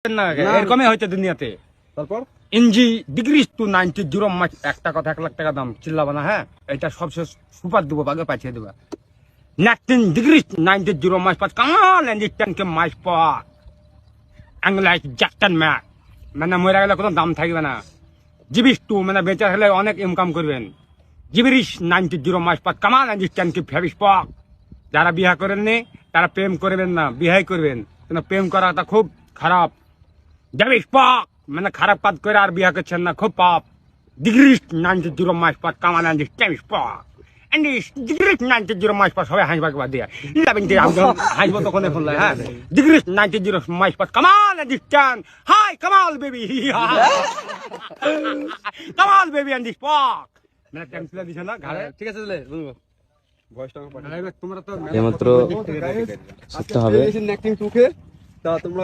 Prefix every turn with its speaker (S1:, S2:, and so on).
S1: না এরকমই হয়তো দুনিয়াতে।
S2: তারপর
S1: ইঞ্জি ডিগ্রি টু 90 জিরো মাছ একটা কথা 1 লাখ টাকা দাম চিল্লাবা না। হ্যাঁ এটা সবশেষ সুপার দেবো বাগে পাঠিয়ে দেবা 19 ডিগ্রি 90 জিরো মাছ পাঁচ কামাল এন্ডিস্ট্যান্ড কে মাছ পা অ্যাংলাইট জ্যাকটন ম্যাচ মানে মরে গেলে কোনো দাম থাকবে না। জিবিস টু মানে বেঁচে হলে অনেক ইনকাম করবেন। জিবিরিশ 90 জিরো মাছ পাঁচ কামাল এন্ডিস্ট্যান্ড কে ফেবিস পক। যারা বিয়ে করেননি তারা প্রেম করবেন না, বিয়ে করবেন, কিন্তু প্রেম করাটা খুব খারাপ। যাবিস পাক মানে খারাপ কাজ করে আর বিয়ে করছেন না, খুব পাপ। ডিগ্রি 90 জিরো মাস পাঁচ কামাল এন্ডিস্ট্যান্ড পাক ডিগ্রি 90 জিরো মাস পাঁচ সবাই হাসবাকে বাদ দিয়ে হাসবো তখন এখন। হ্যাঁ ডিগ্রি 90 জিরো মাস পাঁচ কামাল এন্ডিস্ট্যান্ড হাই কামাল বেবি কামাল বেবি এন্ডিস্ট পাক মানে টেনশন দিছ না ঘরে।
S2: ঠিক আছে বলবো ভয়েসটা
S1: তোমরা তো
S3: এইমাত্র শিখতে হবে।
S2: অ্যাক্টিং টুকে তা তোমরা